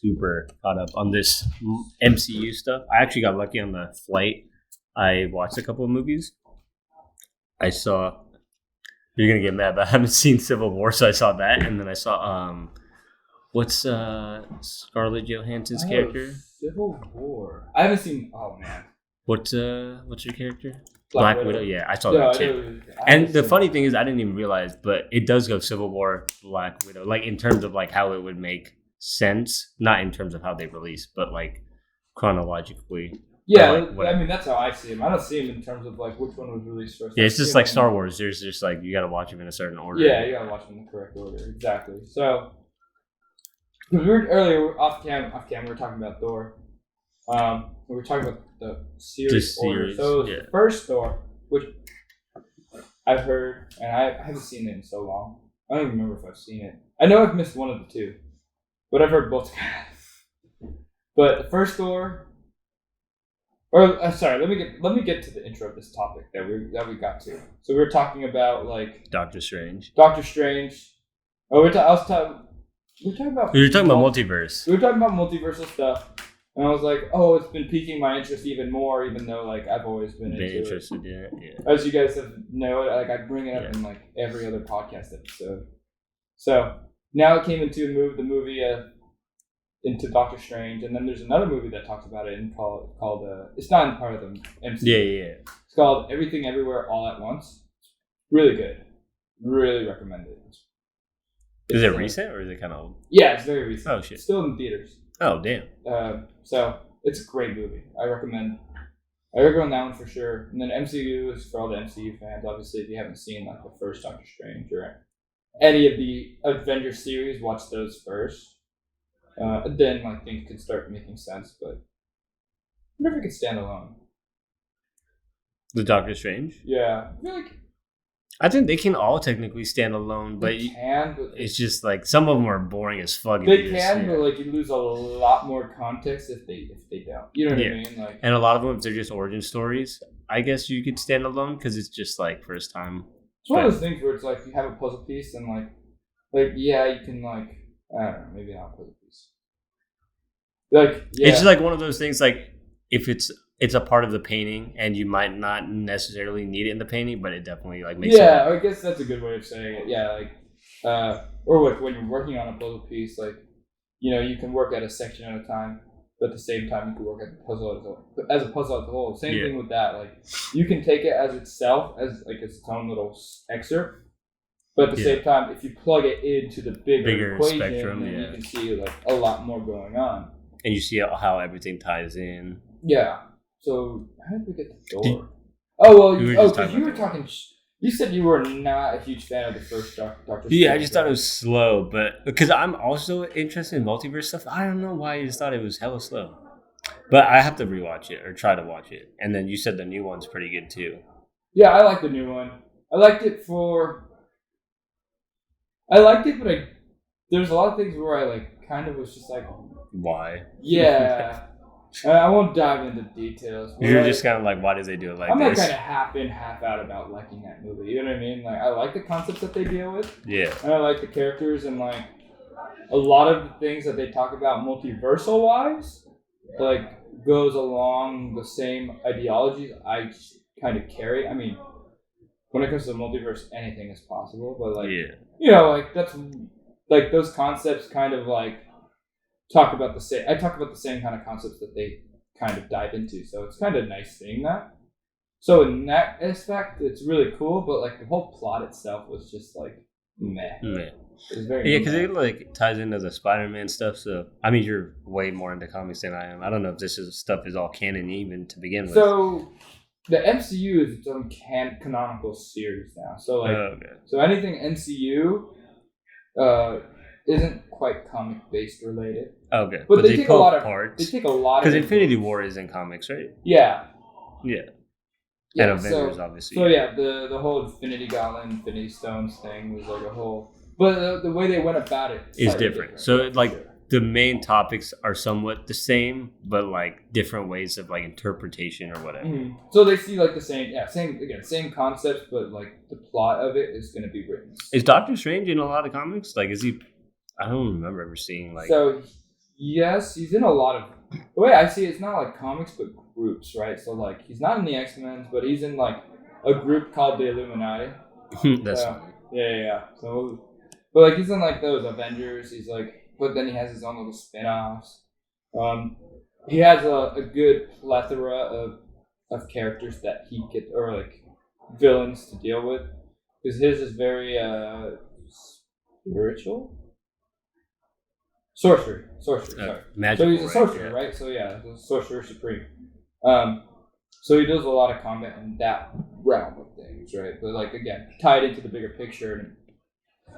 super caught up on this MCU stuff. I actually got lucky on the flight. I watched a couple of movies. I saw. You're gonna get mad, but I haven't seen Civil War, so I saw that, and then I saw what's Scarlett Johansson's character? Civil War. I haven't seen. Oh man. What's your character? Black Widow. Widow. Yeah, I saw that too. And the funny thing is, I didn't even realize, but it does go Civil War, Black Widow, like in terms of like how it would make sense, not in terms of how they release, but like chronologically. Yeah, like, I mean that's how I see them. I don't see them in terms of like which one was released first. Yeah, it's just like Star Wars. There's just like you got to watch them in a certain order. Yeah, you got to watch them in the correct order. Exactly. So, because we were earlier off cam, we were talking about Thor. We were talking about the series order. So the first Thor, which I've heard, and I haven't seen it in so long. I don't even remember if I've seen it. I know I've missed one of the two, but I've heard both. But the first Thor, or sorry, let me get to the intro of this topic that we got to. So we were talking about like Doctor Strange. Oh, we were talking about multiverse. We were talking about multiversal stuff. And I was like, oh, it's been piquing my interest even more, even though like I've always been interested in it. Yeah. As you guys know, like I bring it up in like every other podcast episode. So now it came into the movie into Doctor Strange, and then there's another movie that talks about it and called it's not part of the MCU. Yeah. It's called Everything Everywhere All at Once. Really good. Really recommend it. Is it recent or is it kind of old? Yeah, it's very recent. Oh shit! It's still in theaters. Oh damn! So it's a great movie. I recommend that one for sure. And then MCU is for all the MCU fans. Obviously, if you haven't seen like the first Doctor Strange or any of the Avengers series, watch those first. Then like things can start making sense. But I wonder if it could stand alone. The Doctor Strange? Yeah, I think they can all technically stand alone, but it's just like some of them are boring as fuck. They can, but like you lose a lot more context if they don't. You know what I mean? Like, and a lot of them, if they're just origin stories, I guess you could stand alone because it's just like first time. It's one of those things where it's like you have a puzzle piece and like yeah, you can like I don't know, maybe not a puzzle piece. Like yeah. It's just like one of those things. Like if it's a part of the painting, and you might not necessarily need it in the painting, but it definitely like makes. Yeah, I guess that's a good way of saying it. Yeah, like, or like when you're working on a puzzle piece, like, you know, you can work at a section at a time, but at the same time you can work at the puzzle as a puzzle as a whole. Same thing with that. Like, you can take it as itself, as like its own little excerpt, but at the same time, if you plug it into the bigger equation, spectrum, then you can see like a lot more going on, and you see how everything ties in. Yeah. So how did we get to Thor? You said you were not a huge fan of the first Doctor Strange. Yeah, I just thought it was slow, but because I'm also interested in multiverse stuff, I don't know why I just thought it was hella slow. But I have to rewatch it or try to watch it. And then you said the new one's pretty good too. Yeah, I like the new one. I liked it, but there's a lot of things where I like kind of was just like, why? Yeah. I won't dive into details. You're just kind of like, why did they do it like I'm this? I'm like kind of half in, half out about liking that movie. You know what I mean? Like, I like the concepts that they deal with. Yeah. And I like the characters, and like a lot of the things that they talk about multiversal wise, like goes along the same ideologies I kind of carry. I mean, when it comes to the multiverse, anything is possible. But like, you know, like that's like those concepts kind of like. I talk about the same kind of concepts that they kind of dive into, so it's kind of nice seeing that. So in that aspect, it's really cool, but like the whole plot itself was just like meh. It was very because it like ties into the Spider-Man stuff. So I mean, you're way more into comics than I am. I don't know if this stuff is all canon even to begin with. So the MCU is its own canonical series now. So like, so anything MCU isn't quite comic based related. Okay, but they take a lot of parts. They take a lot because Infinity War is in comics, right? Yeah. And Avengers, obviously. So yeah, the whole Infinity Gauntlet, Infinity Stones thing was like a whole. But the way they went about it is different. So like the main topics are somewhat the same, but like different ways of like interpretation or whatever. Mm-hmm. So they see like the same concepts, but like the plot of it is going to be written. Is Doctor Strange in a lot of comics? Like, is he? I don't remember ever seeing like. So Yes, he's in a lot of. The way I see it, it's not like comics, but groups, right? So like, he's not in the X-Men, but he's in like a group called the Illuminati. That's So, funny. yeah. So, but like, he's in like those Avengers. He's like, but then he has his own little spin-offs. He has a good plethora of characters that he get or like villains to deal with because his is very spiritual. Sorcery. Sorry. Magical, So he's a sorcerer, yeah. right? So yeah, the sorcerer supreme. Um, so he does a lot of combat in that realm of things, right? But like again, tied into the bigger picture. And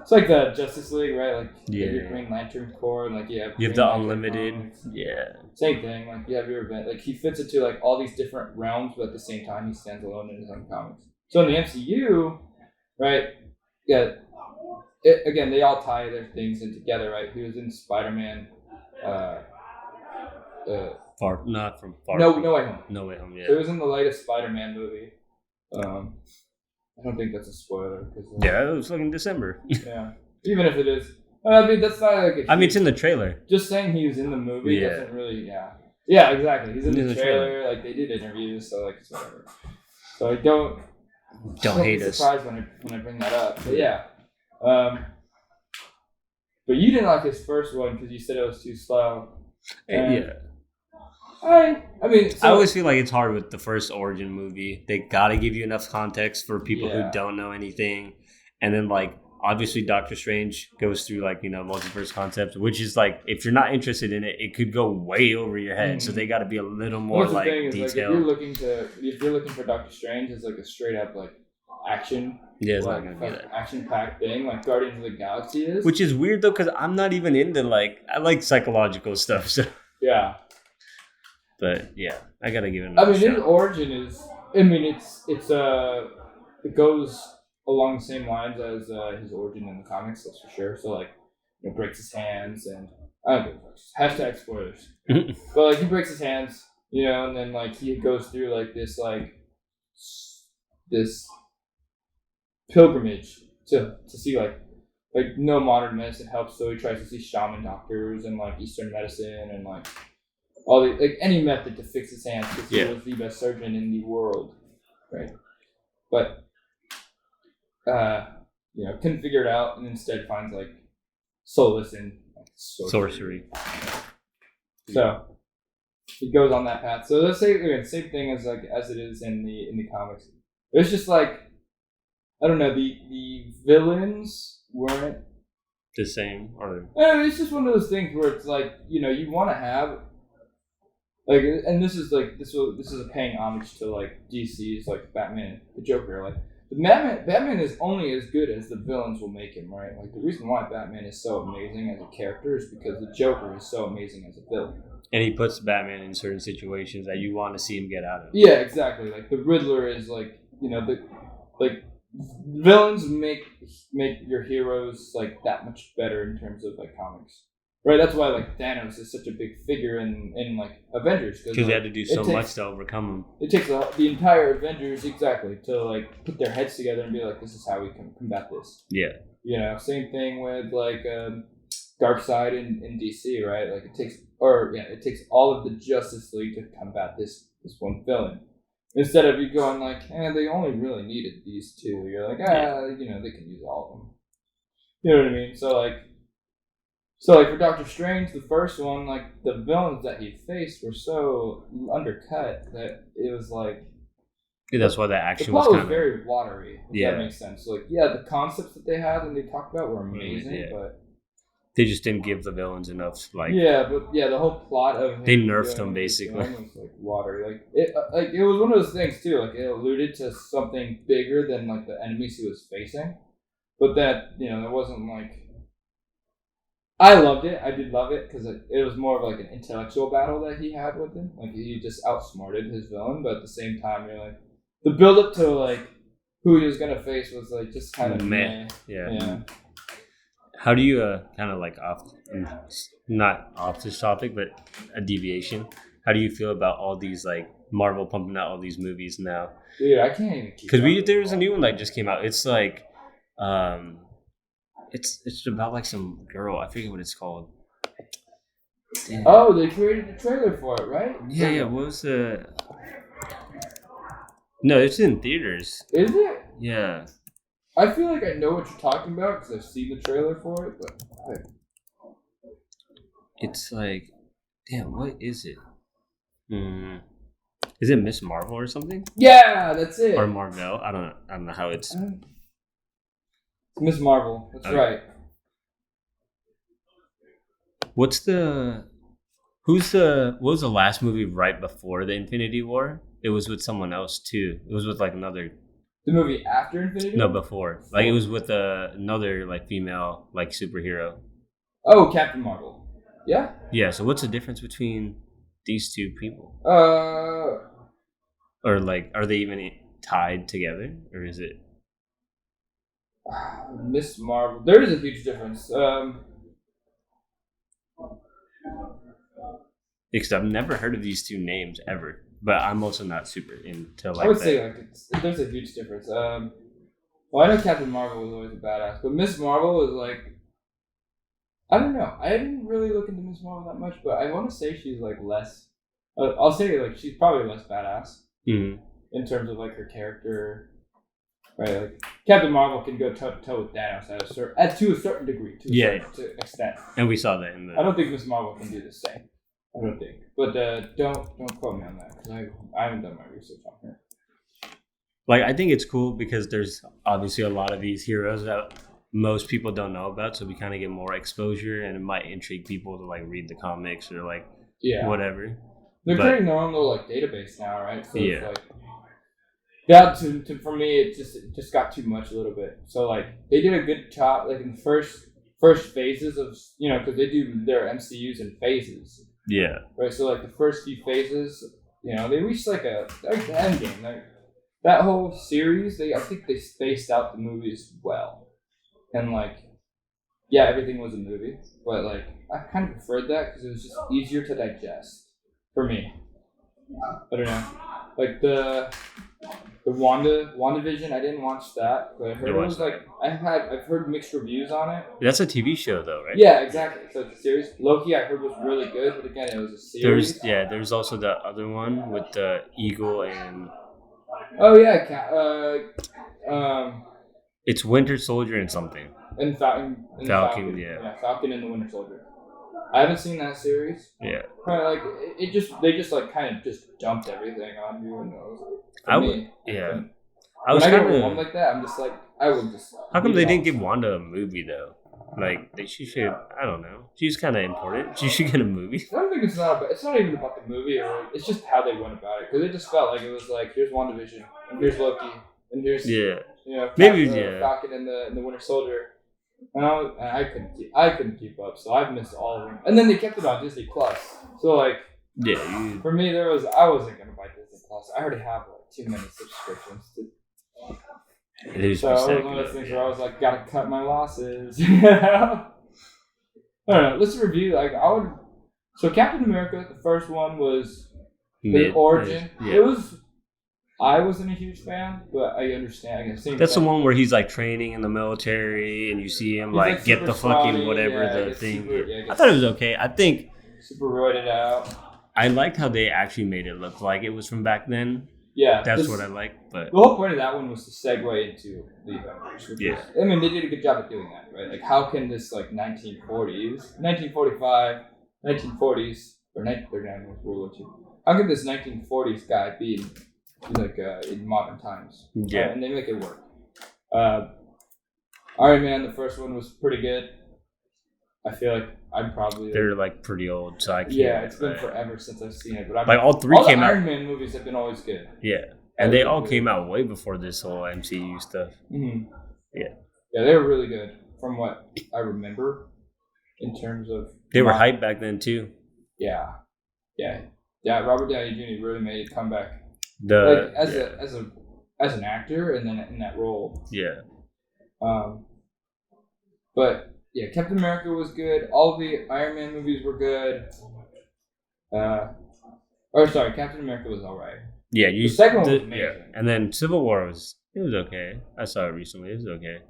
it's like the Justice League, right? Like you have your Green Lantern Corps, and like you have the Unlimited, same thing. Like you have your event. Like he fits into like all these different realms, but at the same time he stands alone in his own comics. So in the MCU, right? Yeah. Again, they all tie their things in together, right? He was in Spider-Man. Not from Far. No Way Home. No Way Home. Yeah. So he was in the latest Spider-Man movie. I don't think that's a spoiler. Yeah, it was like in December. Yeah, even if it is, I mean that's not like. It's in the trailer. Just saying he was in the movie doesn't really. Yeah, exactly. He's in the trailer. Like they did interviews, so like it's whatever. So I don't hate us. Surprised when I bring that up, but yeah. But you didn't like his first one because you said it was too slow. Yeah. I mean, I always feel like it's hard with the first origin movie. They gotta give you enough context for people who don't know anything, and then like obviously Doctor Strange goes through like multiverse concepts, which is like if you're not interested in it, it could go way over your head. So they got to be a little more like detailed. Like, if you're looking for Doctor Strange as like a straight up like action. Yeah, it's not gonna be that action-packed thing like Guardians of the Galaxy is. Which is weird though, because I'm not even into I like psychological stuff. So yeah. But yeah, I gotta give it. His origin is. It goes along the same lines as his origin in the comics. That's for sure. So like, breaks his hands and hashtag spoilers. But like he breaks his hands, and then like he goes through like this pilgrimage to see like no modern medicine helps, so he tries to see shaman doctors and like Eastern medicine and like all the like any method to fix his hands because he was the best surgeon in the world, right? But couldn't figure it out and instead finds like solace in sorcery. So he goes on that path. So let's say again, same thing as it is in the comics. It's just like I don't know, the villains weren't the same, or it's just one of those things where it's like you want to have like, and this is a paying homage to like DC's like Batman, the Joker. Like Batman is only as good as the villains will make him, right? Like the reason why Batman is so amazing as a character is because the Joker is so amazing as a villain. And he puts Batman in certain situations that you want to see him get out of. Yeah, exactly. Like the Riddler is like villains make your heroes like that much better in terms of like comics, right? That's why like Thanos is such a big figure in like Avengers because they had to do so much to overcome him. It takes the entire Avengers to like put their heads together and be like, this is how we can combat this. Yeah. Same thing with like Darkseid in DC, right? Like it takes all of the Justice League to combat this one villain. Instead of you going like, they only really needed these two. You're like, they can use all of them. You know what I mean? So like for Doctor Strange, the first one, like the villains that he faced were so undercut that it was like. Yeah, that's why the action was kind of very watery. If that makes sense. So, like, the concepts that they had and they talked about were amazing, but they just didn't give the villains enough the whole plot of they nerfed them basically. Was like watery. Like it was one of those things too. Like it alluded to something bigger than like the enemies he was facing, but that it wasn't like. I loved it. I did love it because it was more of like an intellectual battle that he had with him. Like he just outsmarted his villain, but at the same time, you're like the build up to like who he was gonna face was like just kind of meh. Yeah. How do you kind of like not off this topic, but a deviation? How do you feel about all these like Marvel pumping out all these movies now? Dude, I can't even keep. Because there was a new one that just came out. It's like, it's about like some girl. I forget what it's called. Damn. Oh, they created the trailer for it, right? Yeah. What was the? No, it's in theaters. Is it? Yeah. I feel like I know what you're talking about because I've seen the trailer for it, but It's like, damn, what is it? Is it Miss Marvel or something? yeah, that's it. Or Marvel? I don't know how it's. Miss Marvel. That's right. What's the? What was the last movie right before the Infinity War? It was with someone else too. It was with like another. The movie after Infinity No, War? before. Like it was with another like female like superhero. Oh, Captain Marvel. Yeah. Yeah. So what's the difference between these two people? Or like, are they even tied together, or is it? Miss Marvel. There is a huge difference. Because I've never heard of these two names ever, but I'm also not super into like. I would say like there's a huge difference. Well, I know Captain Marvel was always a badass, but Miss Marvel was like, I don't know. I didn't really look into Miss Marvel that much, but I want to say she's like less. I'll say like she's probably less badass in terms of like her character, right? Like Captain Marvel can go toe to toe with Thanos to a certain degree, to a certain extent. And we saw that in the. I don't think Miss Marvel can do the same. I don't think, but don't quote me on that because I haven't done my research on her. Like, I think it's cool because there's obviously a lot of these heroes that most people don't know about, so we kind of get more exposure, and it might intrigue people to like read the comics or like whatever. They're creating their own little like database now, right? So it's like that for me, it just got too much a little bit. So like they did a good job, like in the first phases of because they do their MCUs in phases. Yeah. Right. So like the first few phases, they reached like the end game. Like that whole series, I think they spaced out the movies well, and like everything was a movie, but like I kind of preferred that because it was just easier to digest for me. I don't know, like the WandaVision. I didn't watch that, but I heard it was like I've heard mixed reviews on it. That's a TV show though, right? Yeah, exactly. So it's a series. Loki, I heard was really good, but again, it was a series. There's also the other one with the eagle and. Oh yeah, it's Winter Soldier and something. And Falcon. Yeah, Falcon and the Winter Soldier. I haven't seen that series. Yeah. But like they just like kind of just dumped everything on you, and I was when I get one like that, I'm just like I would just. How come they didn't give Wanda a movie though? Like she should. I don't know. She's kind of important. She should get a movie. I don't think it's not even about the movie, or it's just how they went about it. Because it just felt like it was like here's WandaVision, and here's Loki, and here's Falcon and the Winter Soldier. And I couldn't keep up, so I've missed all of them. And then they kept it on Disney Plus. So like for me I wasn't gonna buy Disney Plus. I already have like too many subscriptions. So it was one of those things where I was like, gotta cut my losses. I don't know. Let's review. Like So Captain America, the first one was the origin. Yeah. I wasn't a huge fan, but I understand. That's the one where he's like training in the military, and you see him like get the fucking whatever the thing. I thought it was okay. I think super roided out. I liked how they actually made it look like it was from back then. Yeah, that's what I liked. But the whole point of that one was to segue into the Avengers. I mean, they did a good job at doing that, right? Like, how can this like 1940s, 1945, 1940s, or 1939 was World War II? How can this 1940s guy be in modern times? Yeah, and they make it work. Iron Man, the first one was pretty good. I feel like I'm probably they're like pretty old, so I can't. Yeah, it's been forever since I've seen it, but like all three came out. Iron Man movies have been always good. Yeah, and they all came out way before this whole MCU stuff. Mm-hmm. Yeah, they were really good from what I remember in terms of. They were hyped back then too. Yeah. Robert Downey Jr. really made a comeback. As an actor, and then in that role. Yeah. But yeah, Captain America was good. All the Iron Man movies were good. Captain America was alright. Yeah, the second one was amazing. Yeah. And then Civil War was okay. I saw it recently. It was okay.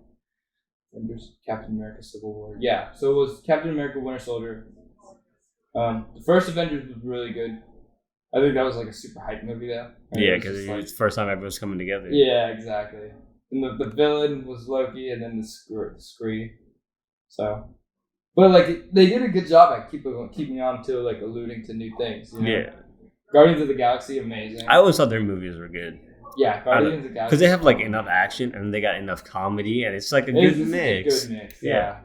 And there's Captain America Civil War. Yeah, so it was Captain America Winter Soldier. The first Avengers was really good. I think that was like a super hype movie though. Right? Yeah, It was because just it like, was the first time everyone's coming together. yeah, exactly. And the villain was Loki, and then the Scree. So, but like they did a good job at keeping on to like alluding to new things. You know? Yeah. Guardians of the Galaxy, amazing. I always thought their movies were good. Yeah, Guardians of the Galaxy. Because they have like enough action and they got enough comedy and it's like a good mix. A good mix, yeah.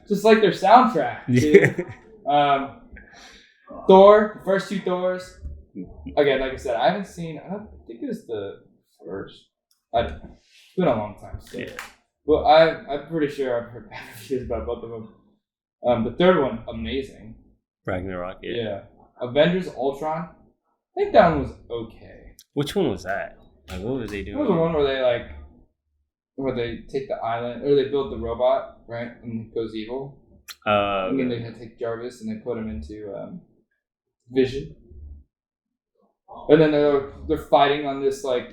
Just like their soundtrack, too. Thor, the first two Thors. Again, like I said, I don't think it was the first. I don't know. It's been a long time. So. Yeah. Well, I'm pretty sure I've heard bad reviews about both of them. The third one, amazing. Ragnarok, Yeah. Avengers Ultron. I think that one was okay. Which one was that? Like, what was they doing? It was the one where they take the island, or they build the robot, right, and it goes evil. And then they had to take Jarvis and they put him into Vision. And then they're fighting on this like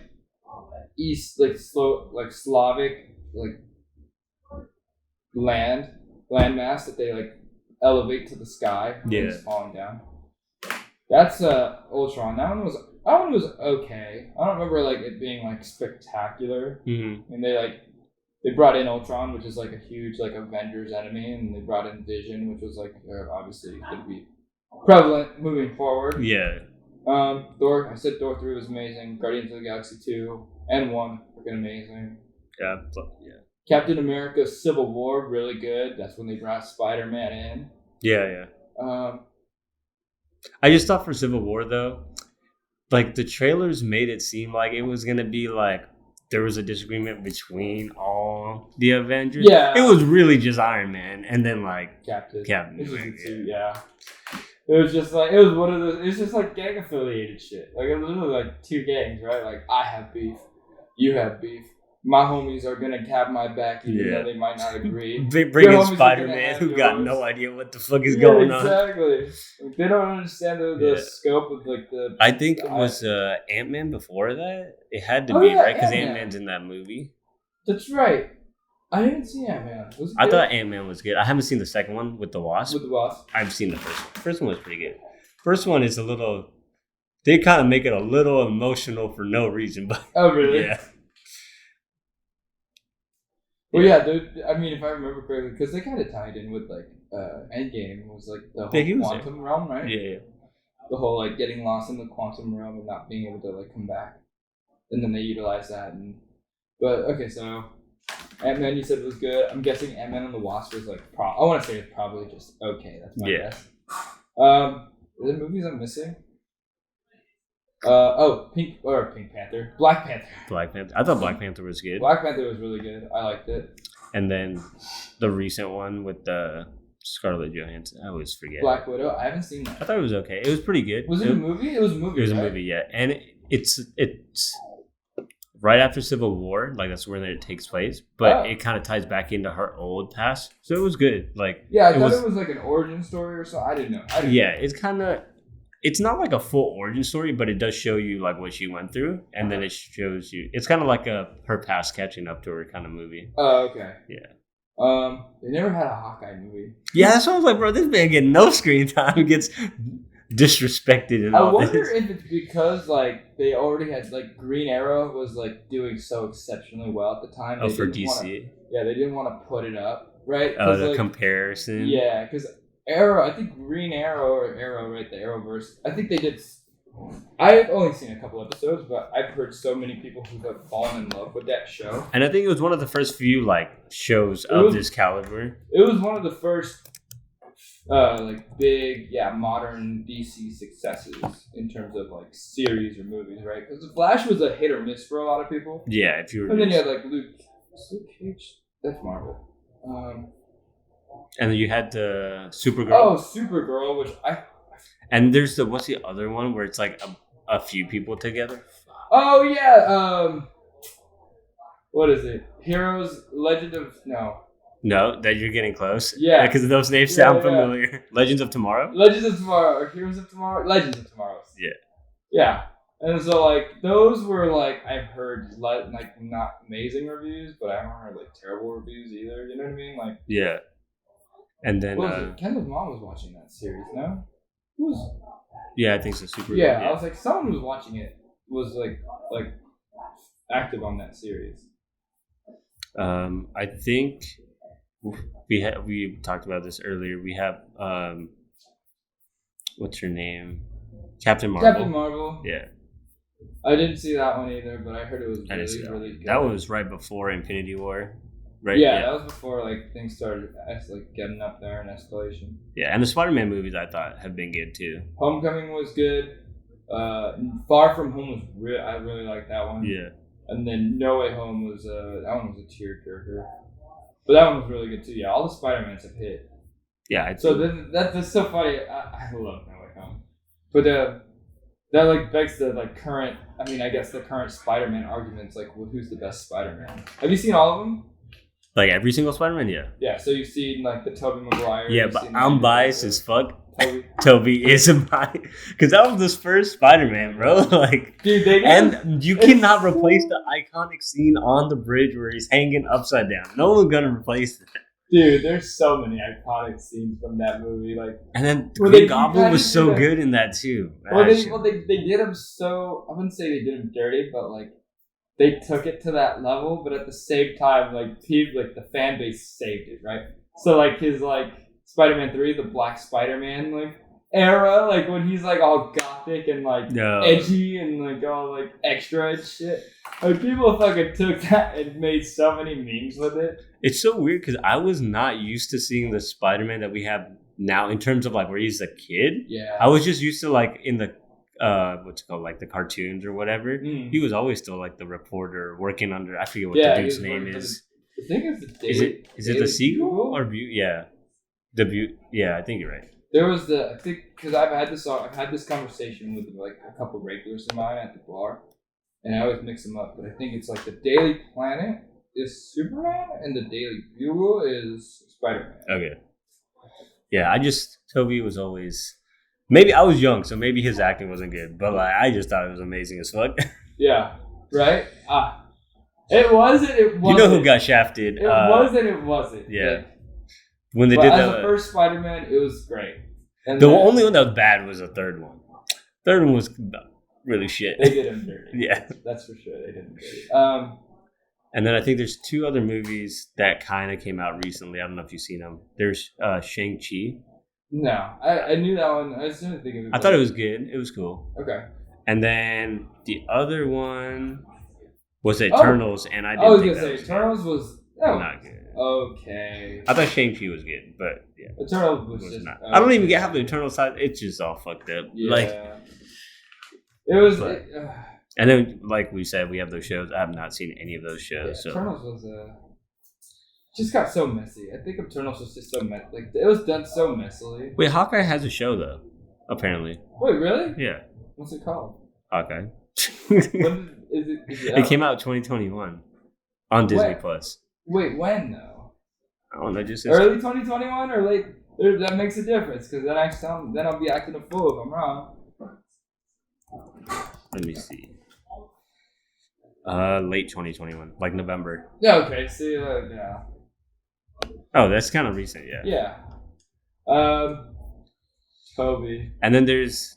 east Slavic landmass that they like elevate to the sky. And it's falling down. That's Ultron. That one was okay. I don't remember like it being like spectacular. Mm-hmm. And they brought in Ultron, which is like a huge like Avengers enemy, and they brought in Vision, which was like obviously going to be prevalent moving forward. Yeah. Thor. I said Thor 3 was amazing. Guardians of the Galaxy 2 and 1 were amazing. Yeah. Captain America: Civil War, really good. That's when they brought Spider-Man in. Yeah. I just thought for Civil War though, like the trailers made it seem like it was gonna be like there was a disagreement between all the Avengers. Yeah, it was really just Iron Man and then like Captain America. Yeah, it was just like it was one of those. It was just like gang affiliated shit. Like it was literally like two gangs, right? Like I have beef, you have beef. My homies are gonna cap my back even though they might not agree. They bring in Spider-Man who got no idea what the fuck is going on. Exactly. Like, they don't understand the scope of like the. I think it was Ant-Man before that. It had to be right because Ant-Man's in that movie. That's right. I didn't see Ant-Man. I thought Ant-Man was good. I haven't seen the second one with the Wasp. With the Wasp. I've seen the first one. The first one was pretty good. First one is a little. They kind of make it a little emotional for no reason, but. Oh really? Yeah. Well, yeah, dude. I mean, if I remember correctly, because they kind of tied in with like Endgame was like the whole quantum realm, right? Yeah. The whole like getting lost in the quantum realm and not being able to like come back, and then they utilized that. But okay, so Ant-Man, you said it was good. I'm guessing Ant-Man and the Wasp was like I want to say it's probably just okay. That's my guess. Are there movies I'm missing? Pink Panther. Black Panther. I thought Black Panther was good. Black Panther was really good. I liked it. And then the recent one with Scarlett Johansson. I always forget. Black Widow. I haven't seen that. I thought it was okay. It was pretty good. Was it a movie? It was a movie. It was a movie, yeah. And it's right after Civil War. Like that's where it takes place. But it kind of ties back into her old past. So it was good. Like yeah, I thought it was like an origin story or something. I didn't know. It's kind of. It's not like a full origin story, but it does show you like what she went through, and then it shows you. It's kind of like her past catching up to her kind of movie. Oh, okay. Yeah. They never had a Hawkeye movie. Yeah, that's why I was like, bro, this man getting no screen time, gets disrespected and all this. I wonder if it's because like they already had like Green Arrow was like doing so exceptionally well at the time. Oh, for DC. They didn't want to put it up, right? Oh, the comparison. Yeah, because. Arrow, I think Green Arrow or Arrow, right? The Arrowverse. I think they did. I've only seen a couple episodes, but I've heard so many people who have fallen in love with that show. And I think it was one of the first few like shows of this caliber. It was one of the first, like big, modern DC successes in terms of like series or movies, right? Because The Flash was a hit or miss for a lot of people. Yeah, if you were. And then you had like Luke Cage. That's Marvel. And then you had the Supergirl. Oh, Supergirl, which And there's what's the other one where it's like a few people together? Oh yeah, what is it? Heroes, Legend of No, that you're getting close. Yeah, because those names sound familiar. Legends of Tomorrow. Legends of Tomorrow or Heroes of Tomorrow. Legends of Tomorrow. Yeah. Yeah, and so like those were like I've heard like not amazing reviews, but I haven't heard like terrible reviews either. You know what I mean? Like yeah. And then What was it? Kendall's mom was watching that series. No, who was? yeah, I think so. Super. Yeah, I was like, someone was watching it was like active on that series. I think we talked about this earlier. We have what's her name? Captain Marvel. Captain Marvel. Yeah. I didn't see that one either, but I heard it was really good. That was right before Infinity War, right? Yeah, that was before things started getting up there in escalation. Yeah, and the Spider-Man movies I thought have been good too. Homecoming was good. Far From Home was I really liked that one. Yeah. And then No Way Home was that one was a tearjerker, but that one was really good too. Yeah, all the Spider-Mans have hit. Yeah. That's so funny. I love No Way Home, but that begs the current. I mean, I guess the current Spider-Man arguments who's the best Spider-Man? Have you seen all of them? Like every single Spider-Man, yeah. Yeah, so you've seen the Tobey Maguire. Yeah, but I'm biased as fuck. Toby is biased because that was his first Spider-Man, bro. Dude, you cannot replace the iconic scene on the bridge where he's hanging upside down. No one's gonna replace that. Dude, there's so many iconic scenes from that movie. And then Green Goblin was so good in that too. They did him so. I wouldn't say they did him dirty, but they took it to that level. But at the same time, the fan base saved it, right? So his Spider-Man 3, the Black Spider-Man era, when he's all gothic and edgy and all extra and shit. People fucking took that and made so many memes with it. It's so weird because I was not used to seeing the Spider-Man that we have now in terms of where he's a kid. Yeah. I was just used to in the what's it called, the cartoons or whatever. He was always still the reporter working under, I forget what the dude's name is. I think it's the Is it the Seagull or Yeah. Yeah, I think you're right. There was because I've had this conversation with a couple regulars of mine at the bar, and I always mix them up. But I think it's the Daily Planet is Superman and the Daily Bugle is Spider-Man. Okay. Yeah, Toby was always, maybe I was young, so maybe his acting wasn't good, but I just thought it was amazing as fuck. Yeah, right. It was and it wasn't. You know who got shafted? It was and it wasn't. Yeah. When they did the first Spider-Man, it was great. And the only one that was bad was the third one. Third one was really shit. They did him dirty. Yeah, that's for sure. They did him dirty. And then I think there's two other movies that kind of came out recently. I don't know if you've seen them. There's Shang-Chi. No, I knew that one. I just didn't think of it. I thought it was good. It was cool. Okay. And then the other one was Eternals, and I didn't think that was Eternals was not good. Okay. I thought Shang-Chi was good, but yeah. Eternals was just not. I don't even get how the Eternal side. It's just all fucked up. Yeah. It was. And then, like we said, we have those shows. I have not seen any of those shows. Yeah, Eternals was just got so messy. I think Eternals was just so messy. It was done so messily. Wait, Hawkeye has a show though. Apparently. Wait, really? Yeah. What's it called? Hawkeye. When is it? It came out 2021 on Disney Plus. Wait, when though? I don't know. Just early 2021 or late? That makes a difference because then I'll be acting a fool if I'm wrong. Let me see. Late 2021, November. Yeah. Okay. See. Yeah. Oh, that's kind of recent. Yeah. Yeah. Toby. And then there's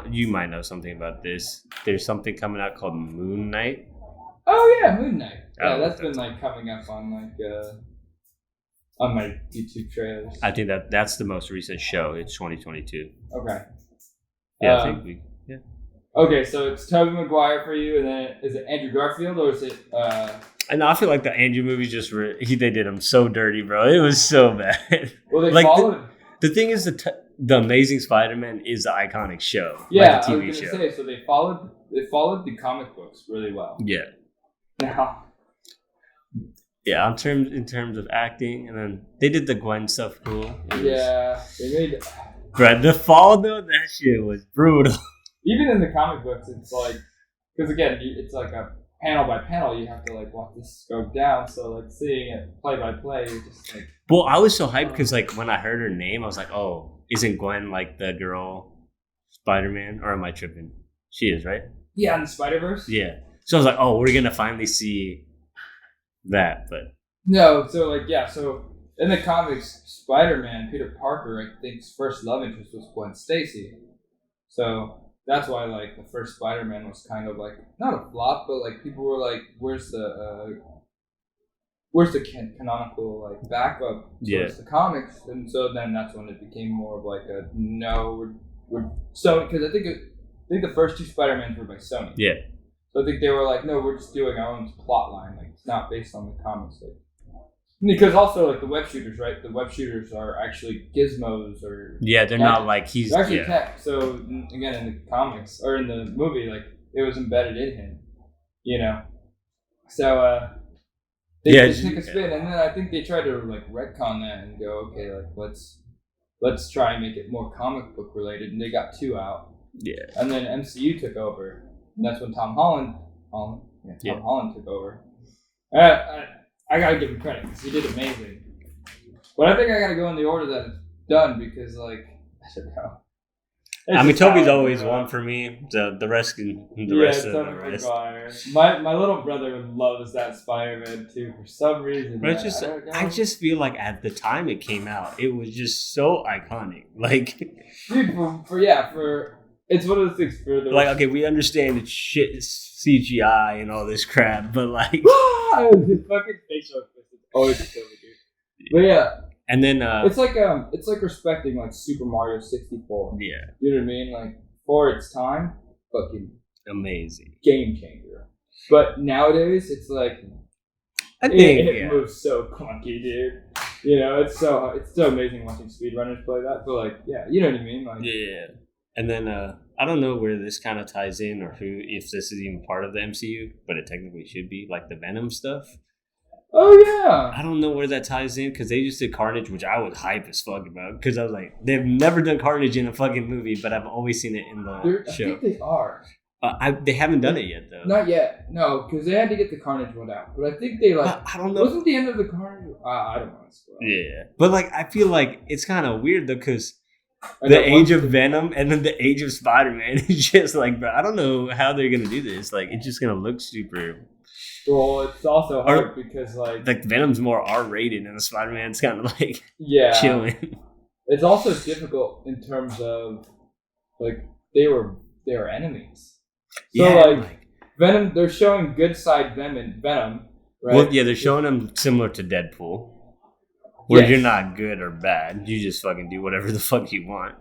you might know something about this. There's something coming out called Moon Knight. Oh yeah, Moon Knight. Yeah, that's been coming up on on my YouTube trailers. I think that's the most recent show. It's 2022. Okay. Yeah, I think yeah. Okay, so it's Tobey Maguire for you, and then is it Andrew Garfield or is it? And I feel like the Andrew movies they did him so dirty, bro. It was so bad. Well, they followed. The thing is, the Amazing Spider-Man is the iconic show. Yeah, the TV I was gonna say. So they followed the comic books really well. Yeah. Now. Yeah, in terms of acting, and then they did the Gwen stuff cool. They made. Bro, the fall though, that shit was brutal. Even in the comic books, it's because again, it's a panel by panel. You have to walk this scope down. So seeing it play by play, you're just Well, I was so hyped because when I heard her name, I was like, oh, isn't Gwen the girl Spider-Man? Or am I tripping? She is, right? Yeah, in the Spider-Verse. Yeah. So I was like, oh, we're gonna finally see that, but no. So so in the comics, Spider-Man, Peter Parker, I think his first love interest was Gwen Stacy. So that's why like the first Spider-Man was kind of like not a flop, but like people were like, "Where's the canonical like backup towards the comics?" And so then that's when it became more of like a no, we're so because I think the first two Spider-Mans were by Sony. Yeah. So I think they were like, no, we're just doing our own plot line. Like it's not based on the comics. Like because also like the web shooters, right? The web shooters are actually gizmos or they're not like he's they're actually tech. So again, in the comics or in the movie, like it was embedded in him, you know. So they took a spin, and then I think they tried to like retcon that and go, okay, like let's try and make it more comic book related, and they got 2 out. Yeah. And then MCU took over. And that's when Tom Holland took over. I gotta give him credit because he did amazing. But I think I gotta go in the order that it's done because, like, I don't know. I mean, Toby's always one for me. The rest of the rest. My little brother loves that Spider-Man too for some reason. But I just feel like at the time it came out, it was just so iconic. Like, dude, for. It's one of those things for the like, okay, we understand it's shit CGI and all this crap, but like his fucking facial expressions always kill me, dude. But yeah. And then it's like respecting like Super Mario 64. Yeah. You know what I mean? Like for its time, fucking amazing. Game changer. But nowadays it's like it moves so clunky, dude. You know, it's so amazing watching speedrunners play that. But like, yeah, you know what I mean? Like yeah. And then I don't know where this kind of ties in or if this is even part of the MCU, but it technically should be, like the Venom stuff. Oh, yeah. I don't know where that ties in because they just did Carnage, which I was hype as fuck about because I was like, they've never done Carnage in a fucking movie, but I've always seen it in the show. I think they are. They haven't done it yet, though. Not yet. No, because they had to get the Carnage one out. But I think they, like... I don't know. Wasn't the end of the Carnage... I don't know. Yeah. But, like, I feel like it's kind of weird, though, because... The age of Venom and then the age of Spider-Man is just like, bro, I don't know how they're going to do this. Like, it's just going to look super... Well, it's also hard because, like... Like, Venom's more R-rated and the Spider-Man's kind of, like, chilling. It's also difficult in terms of, like, they were enemies. So, Venom, they're showing good side Venom, right? Well, yeah, they're showing them similar to Deadpool. Where you're not good or bad. You just fucking do whatever the fuck you want.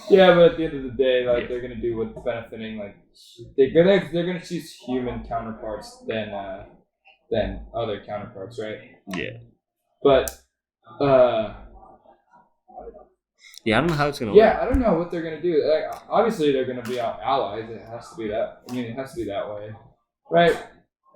Yeah, but at the end of the day, like, they're going to do what's benefiting, like, they're going to choose human counterparts than other counterparts, right? Yeah. But, yeah, I don't know how it's going to work. Yeah, I don't know what they're going to do. Like, obviously, they're going to be allies. It has to be that. I mean, it has to be that way. Right?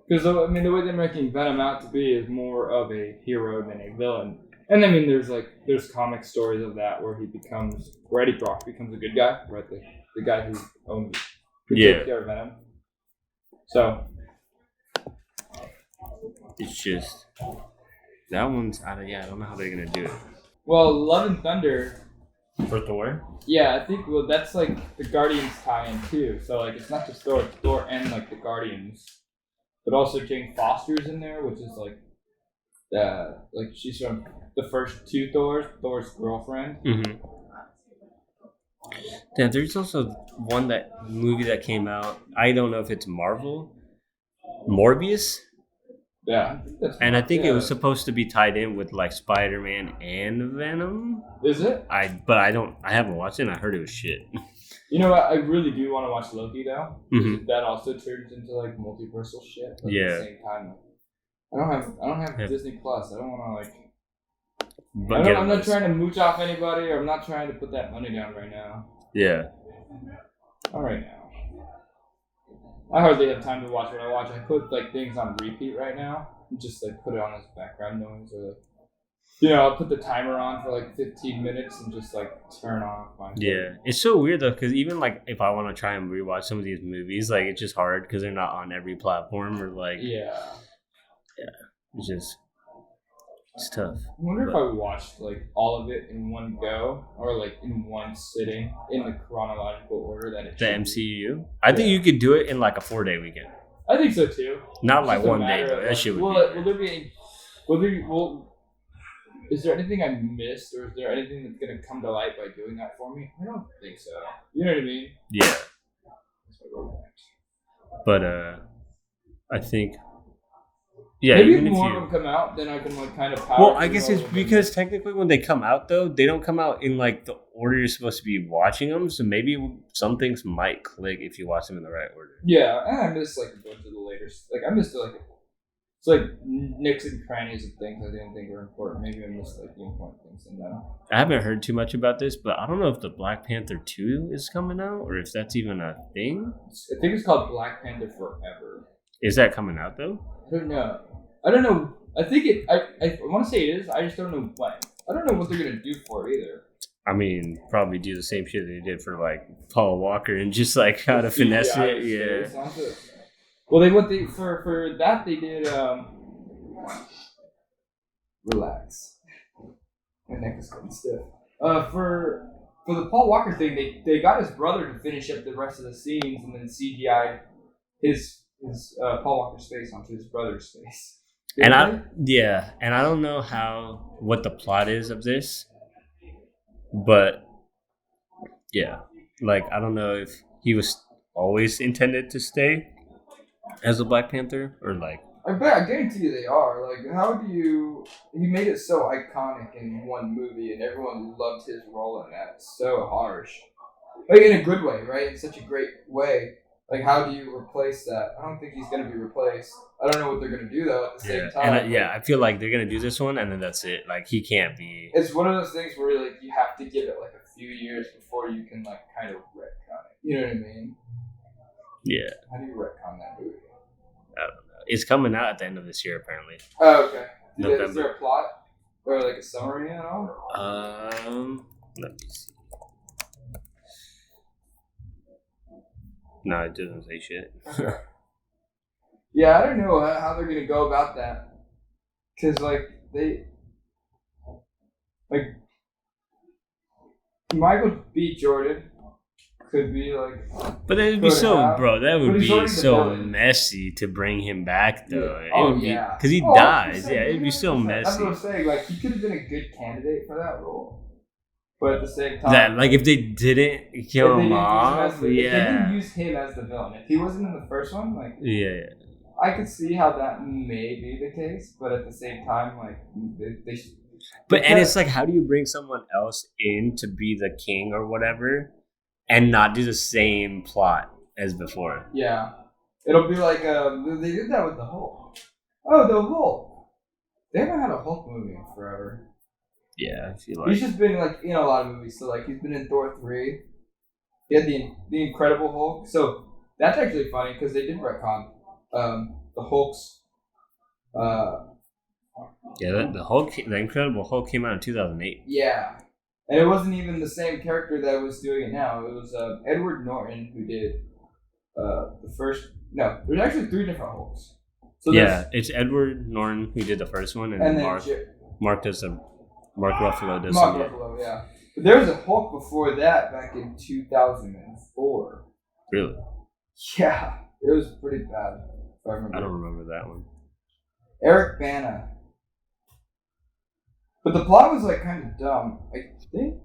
Because, I mean, the way they're making Venom out to be is more of a hero than a villain. And I mean, there's comic stories of that where Eddie Brock becomes a good guy, right? The guy who takes care of Venom. So it's just that one's I don't know how they're gonna do it. Well, Love and Thunder for Thor. Yeah, I think that's like the Guardians tie-in too. So like it's not just Thor, it's Thor and like the Guardians, but also Jane Foster's in there, which is like she's from the first 2 Thor's girlfriend. Mm-hmm. Yeah, there's also movie that came out. I don't know if it's Marvel. Morbius? Yeah. I think it was supposed to be tied in with like Spider-Man and Venom. Is it? I haven't watched it and I heard it was shit. You know what? I really do want to watch Loki though. Mm-hmm. That also turns into like multiversal shit. But yeah. At the same time, I don't have Disney Plus. I don't want to like. I'm not trying to mooch off anybody, or I'm not trying to put that money down right now. Yeah. Not right now. I hardly have time to watch what I watch. I put like things on repeat right now, and just like put it on as background noise, or like, I'll put the timer on for like 15 minutes and just like turn off my. Yeah, it's so weird though, because even like if I want to try and rewatch some of these movies, like it's just hard because they're not on every platform or like. Yeah. It's tough. I wonder if I watched like all of it in one go or like in one sitting in the chronological order that it. The MCU. I think you could do it in like a 4-day weekend. I think so too. Not like one day though. That shit would be. Will there be? Is there anything I missed, or is there anything that's gonna come to light by doing that for me? I don't think so. You know what I mean? Yeah, That's what we're next. but I think yeah. Maybe if Even if more you of them come out, then I can like kind of power. well, I through guess all it's of them. because technically when they come out though, they don't come out in like the order you're supposed to be watching them. So maybe some things might click if you watch them in the right order. Yeah, and I missed like a bunch of the later. Like I missed like it's like nicks and crannies of things I didn't think were important. Maybe I missed like the important things in them. I haven't heard too much about this, but I don't know if the Black Panther 2 is coming out or if that's even a thing. I think it's called Black Panther Forever. Is that coming out though? I don't know. I don't know. I think it. I want to say it is. I just don't know when. I don't know what they're gonna do for it either. I mean, probably do the same shit they did for like Paul Walker and just like how to finesse it. Yeah. Well, they for that they did. Relax. My neck is getting stiff. For the Paul Walker thing, they got his brother to finish up the rest of the scenes and then CGI'd his Paul Walker's face onto his brother's face. And I don't know what the plot is of this, but yeah, like I don't know if he was always intended to stay as a Black Panther or like. I guarantee you they are. Like, how do you? He made it so iconic in one movie, and everyone loved his role in that. So harsh, like in a good way, right? In such a great way. Like, how do you replace that? I don't think he's gonna be replaced. I don't know what they're gonna do though. At the same time, And I feel like they're gonna do this one, and then that's it. Like, he can't be. It's one of those things where like you have to give it like a few years before you can like kind of retcon it. You know what I mean? Yeah. How do you retcon that movie? I don't know. It's coming out at the end of this year, apparently. Oh, okay. November. Is there a plot or like a summary at all? Let me see. No, it doesn't say shit. Yeah, I don't know how they're gonna go about that, cause like Michael B. Jordan could be like, but it would be that would be so villain. Messy to bring him back though. Yeah. Oh yeah, because he dies. Yeah, it'd be so messy. That's what I'm saying. Like he could have been a good candidate for that role, but at the same time, that like if they didn't kill him off, if they didn't use him as the villain, if he wasn't in the first one, like I could see how that may be the case, but at the same time, like they should. But and it's like, how do you bring someone else in to be the king or whatever, and not do the same plot as before? Yeah, it'll be like they did that with the Hulk. Oh, the Hulk. They haven't had a Hulk movie in forever. Yeah, I feel like he's just been like in a lot of movies. So like he's been in Thor 3. He had the Incredible Hulk. So that's actually funny because they did retcon the Hulk's. The Incredible Hulk came out in 2008. Yeah, and it wasn't even the same character that was doing it now. It was Edward Norton who did the first. No, there's actually 3 different Hulks. So it's Edward Norton who did the first one, and then Mark Ruffalo does. Mark Ruffalo, yeah. But there was a Hulk before that back in 2004. Really? Yeah, it was pretty bad. If I remember. I don't remember that one. Eric Bana. But the plot was like kind of dumb. I think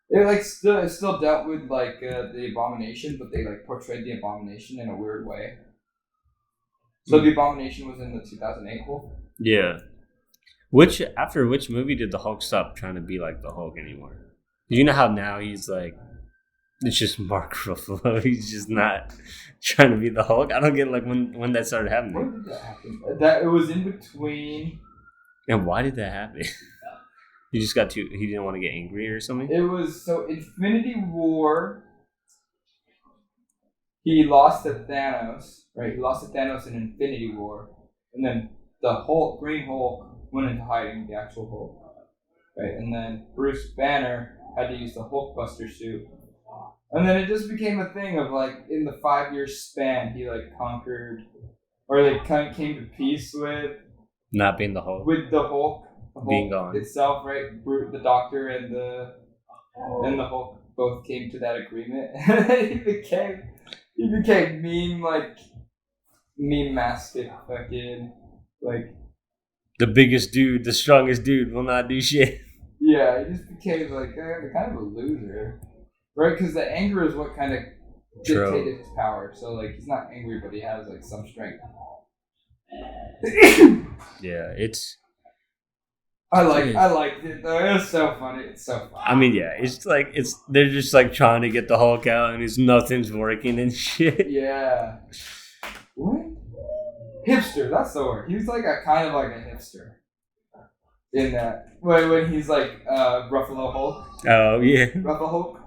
it still dealt with like the Abomination, but they like portrayed the Abomination in a weird way. So the Abomination was in the 2008 Hulk. Yeah. After which movie did the Hulk stop trying to be like the Hulk anymore? You know how now he's like, it's just Mark Ruffalo. He's just not trying to be the Hulk. I don't get like when that started happening. When did that happen? That it was in between. And why did that happen? He just got he didn't want to get angry or something? It was Infinity War. He lost to Thanos, right? He lost to Thanos in Infinity War, and then the Hulk, Green Hulk, went into hiding, the actual Hulk, right? And then Bruce Banner had to use the Hulkbuster suit, and then it just became a thing of like in the 5-year span, he like conquered, or like kind of came to peace with not being the Hulk, with the Hulk being gone itself, right? The Doctor and the Hulk both came to that agreement. he became meme mastic fucking like the biggest dude, the strongest dude will not do shit. Yeah, he just became like kind of a loser, right? Because the anger is what kind of dictated his power. So like he's not angry, but he has like some strength. Yeah, it's. I liked it though. It was so funny. It's so funny. I mean, yeah, it's like they're just like trying to get the Hulk out, and nothing's working and shit. Yeah. What? Hipster. That's the word. He was like a kind of like a hipster. In that when he's like Ruffalo Hulk. Oh yeah. Ruffalo Hulk.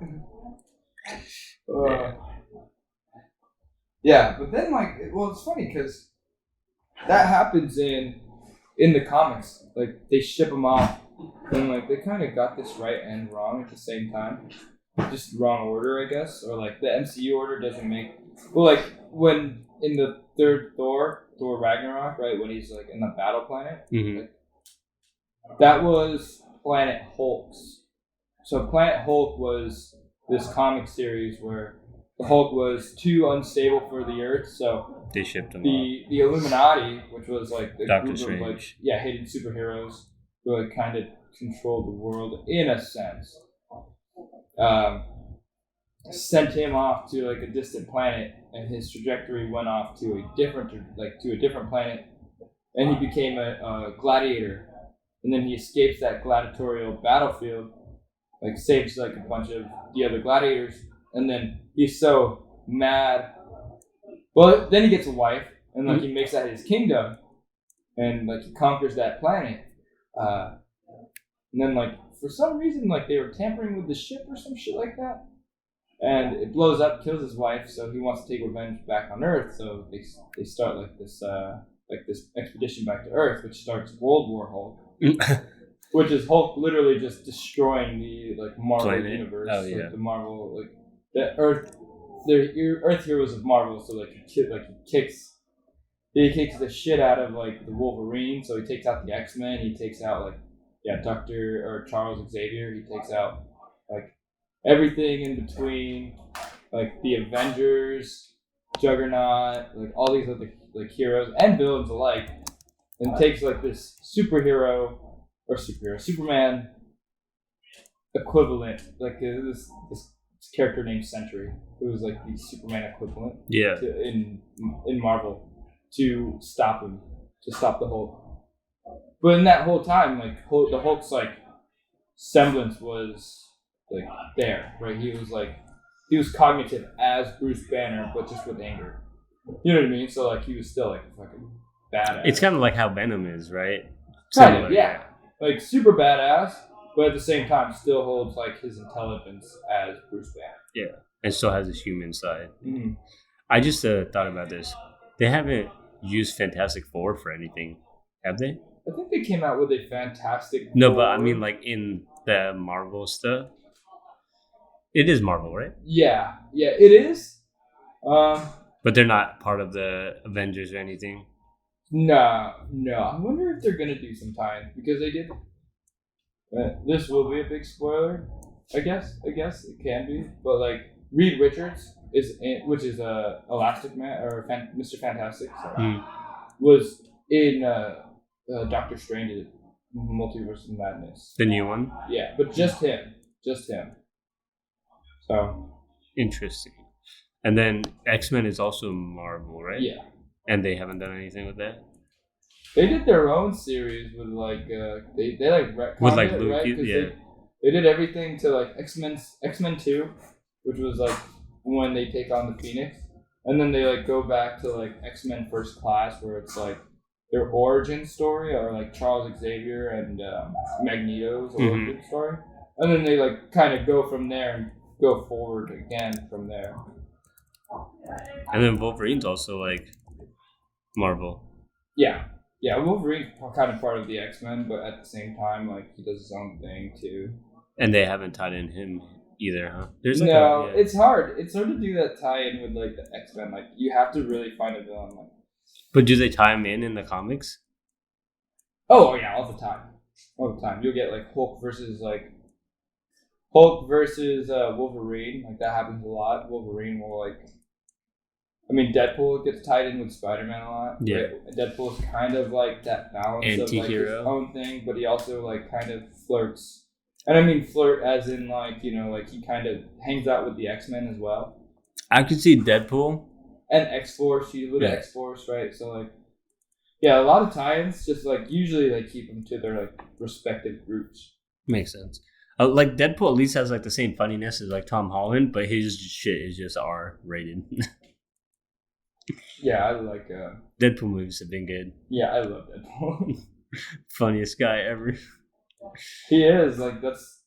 Yeah, but then like, it's funny because that happens in the comics. Like they ship them off, and like they kind of got this right and wrong at the same time. Just wrong order, I guess, or like the MCU order doesn't make. Well, like when in the third Thor Ragnarok, right, when he's like in the battle planet, like, that was Planet Hulk's. So Planet Hulk was this comic series where the Hulk was too unstable for the Earth, so they shipped him. The Illuminati, which was like the Doctor group Strange. of like hidden superheroes who like kind of controlled the world in a sense, sent him off to like a distant planet, and his trajectory went off to a different planet, and he became a gladiator, and then he escapes that gladiatorial battlefield, like saves like a bunch of the other gladiators, and then he's so mad. Well, then he gets a wife, and like he makes that his kingdom, and like he conquers that planet. And then like for some reason like they were tampering with the ship or some shit like that, and it blows up, kills his wife. So he wants to take revenge back on Earth. So they start like this expedition back to Earth, which starts World War Hulk, which is Hulk literally just destroying the like Marvel universe. Oh yeah, like, the Marvel like the Earth. They're Earth heroes of Marvel, so like he kicks the shit out of like the Wolverine. So he takes out the X-Men. He takes out like Dr. or Charles Xavier. He takes out like everything in between, like the Avengers, Juggernaut, like all these other like heroes and villains alike, and takes like this Superman equivalent, like this character named Sentry, who was like the Superman equivalent in Marvel, to stop him, to stop the Hulk. But in that whole time, like the Hulk's like semblance was like there, right? He was cognitive as Bruce Banner, but just with anger. You know what I mean? So like he was still like a fucking badass. It's kind of like how Venom is, right? Kind of, yeah. Like super badass, but at the same time still holds like his intelligence as Bruce Banner. Yeah, and still has his human side. Mm-hmm. I just thought about this. They haven't used Fantastic Four for anything, have they? I think they came out with a Fantastic Four. No, but I mean like in the Marvel stuff. It is Marvel, right? Yeah, it is. But they're not part of the Avengers or anything. No. I wonder if they're gonna do some time, because they did. This will be a big spoiler, I guess it can be. But like Reed Richards which is Elastic Man or Mr. Fantastic, was in Doctor Strange, Multiverse of Madness. The new one. Yeah, but just him. So interesting. And then X-Men is also Marvel, right? Yeah. And they haven't done anything with that? They did their own series with like they like retconned with like it, Luke, right? yeah. They did everything to like X-Men 2, which was like when they take on the Phoenix, and then they like go back to like X-Men First Class, where it's like their origin story, or like Charles Xavier and Magneto's origin story, and then they like kind of go from there and go forward again from there. And then Wolverine's also like Marvel. Yeah, Wolverine's kind of part of the X-Men, but at the same time, like he does his own thing too. And they haven't tied in him either, huh? It's hard. It's hard to do that tie-in with like the X-Men. Like you have to really find a villain. Like, but do they tie him in the comics? Oh yeah, all the time. You'll get like Hulk versus Wolverine. Like that happens a lot. Wolverine will like I mean, Deadpool gets tied in with Spider-Man a lot. Yeah. Right? Deadpool's kind of like that balance of like his Anti-hero. own thing, but he also like kind of flirts. And I mean flirt as in like, you know, like he kind of hangs out with the X-Men as well. I could see Deadpool. And X-Force, you look at Yeah. X-Force, right? So like, yeah, a lot of tie-ins just like usually they keep them to their like respective groups. Makes sense. Like Deadpool at least has like the same funniness as like Tom Holland, but his shit is just R rated. Yeah, I like. Deadpool movies have been good. Yeah, I love Deadpool. Funniest guy ever. He is like that's.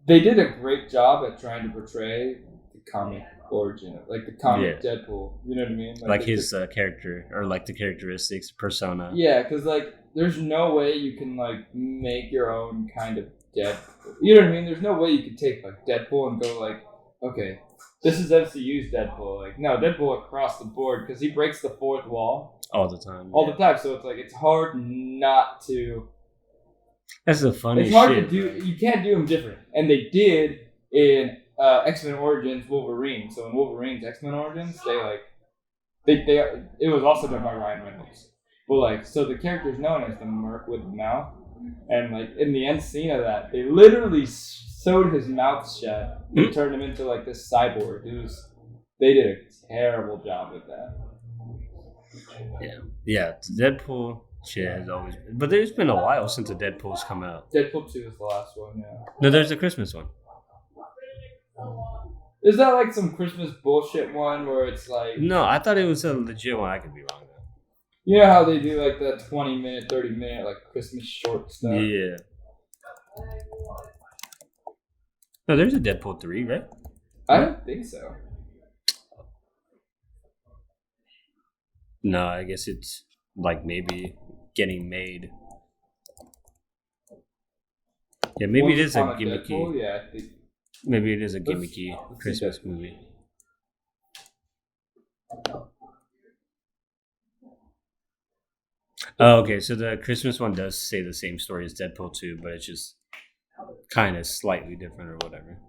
They did a great job at trying to portray the comic origin, like the comic Deadpool. You know what I mean? Like his character or like the characteristics, persona. Yeah, because like there's no way you can like make your own kind of Deadpool. You know what I mean? There's no way you could take like Deadpool and go like, okay, this is MCU's Deadpool. Like, no, Deadpool across the board because he breaks the fourth wall all the time. All the time. So it's like it's hard not to. That's the funny. It's hard shit, to do. bro. You can't do them different, and they did in X-Men Origins Wolverine. So in Wolverine's X-Men Origins, they it was also done by Ryan Reynolds. But like, so the character is known as the Merc with the mouth, and like in the end scene of that, they literally sewed his mouth shut and turned him into like this cyborg. They did a terrible job with that. Yeah. Deadpool shit has always been, but there's been a while since the Deadpool's come out. Deadpool 2 is the last one. Yeah. No, there's a Christmas one. Is that like some Christmas bullshit one where it's like? No, I thought it was a legit one. I could be wrong though. You know how they do like the 20-minute, 30-minute like Christmas short stuff? Yeah. No, there's a Deadpool 3, right? I don't think so. No, I guess it's like maybe getting made. Yeah, maybe it is a gimmicky. Deadpool? Yeah, I think. Maybe it is a gimmicky Christmas that. movie. Oh, okay. So the Christmas one does say the same story as Deadpool 2, but it's just kind of slightly different or whatever.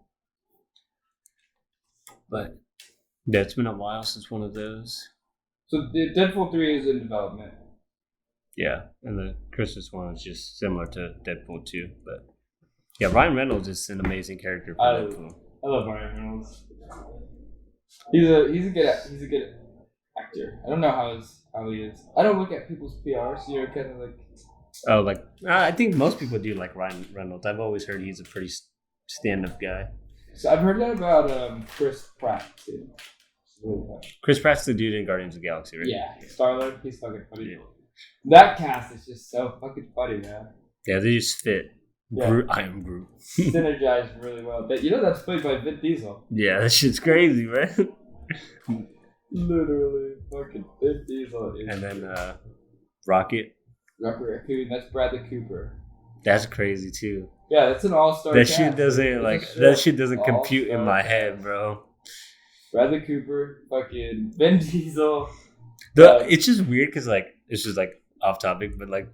But yeah, it's been a while since one of those. So the Deadpool 3 is in development. Yeah, and the Christmas one is just similar to Deadpool 2, but yeah, Ryan Reynolds is an amazing character for Deadpool. I love Ryan Reynolds. He's a good actor. I don't know how he is. I don't look at people's PRs. So you're kind of like. Oh, like I think most people do like Ryan Reynolds. I've always heard he's a pretty stand-up guy. So I've heard that about Chris Pratt too. Really Chris Pratt's the dude in Guardians of the Galaxy, right? Yeah, Star-Lord. He's fucking funny. Yeah. That cast is just so fucking funny, man. Yeah, they just fit. Yeah. Groot, I am Groot. Synergized really well. But you know that's played by Vin Diesel. Yeah, that shit's crazy, man. Literally, fucking Vin Diesel. And then Rocket. Rocket Raccoon. That's Bradley Cooper. That's crazy too. Yeah, that's an all-star. That cast. shit doesn't that shit doesn't compute in my head, bro. Bradley Cooper, fucking Vin Diesel. It's just weird because like it's just like off topic, but like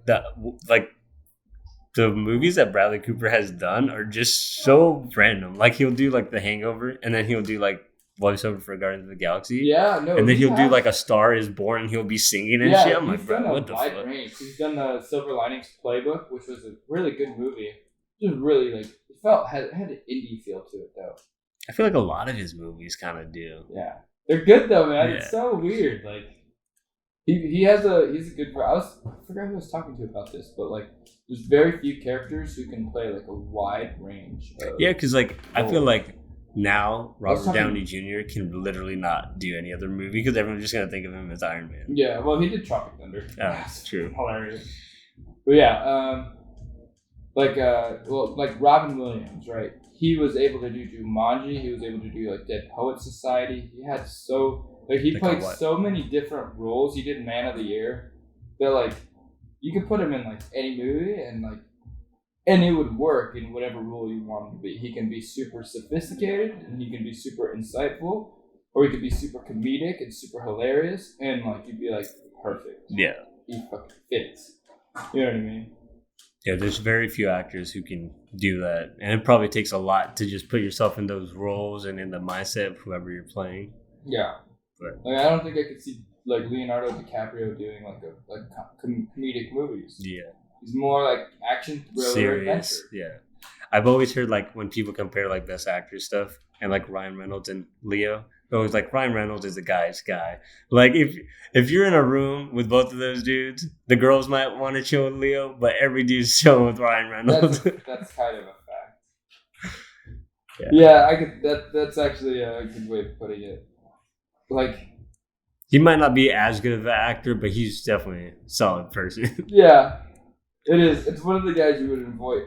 the movies that Bradley Cooper has done are just so random. Like he'll do like The Hangover, and then he'll do like voiceover for Guardians of the Galaxy. Yeah, no. And then he'll do like A Star Is Born, and he'll be singing and shit. I'm like, bro, what the fuck? Range. He's done the Silver Linings Playbook, which was a really good movie. It was really like it had an indie feel to it though. I feel like a lot of his movies kind of do. Yeah, they're good though, man. Yeah. It's so weird. Like he's a good. I forgot who I was talking to about this, but like there's very few characters who can play like a wide range. Yeah, because like I feel like now Robert Downey Jr. can literally not do any other movie because everyone's just gonna think of him as Iron Man. Yeah, well, he did Tropic Thunder. Oh, that's true. Hilarious. But yeah, like Robin Williams, right? He was able to do Jumanji. He was able to do like Dead Poet Society. He had he played so many different roles. He did Man of the Year. That like you could put him in like any movie and it would work in whatever role you want him to be. He can be super sophisticated and he can be super insightful, or he could be super comedic and super hilarious, and like you'd be like perfect. Yeah, he fucking fits. You know what I mean? Yeah, there's very few actors who can do that, and it probably takes a lot to just put yourself in those roles and in the mindset of whoever you're playing. Yeah, But Like I don't think I could see like Leonardo DiCaprio doing like comedic movies. yeah, He's more like action thriller serious. adventure. Yeah, I've always heard like when people compare like best actor stuff and like Ryan Reynolds and Leo, they're always like Ryan Reynolds is the guy's guy. Like if you're in a room with both of those dudes, the girls might want to chill with Leo, but every dude's chilling with Ryan Reynolds. That's kind of a fact. Yeah, I could. That's actually a good way of putting it. Like, he might not be as good of an actor, but he's definitely a solid person. yeah, it is. It's one of the guys you would avoid.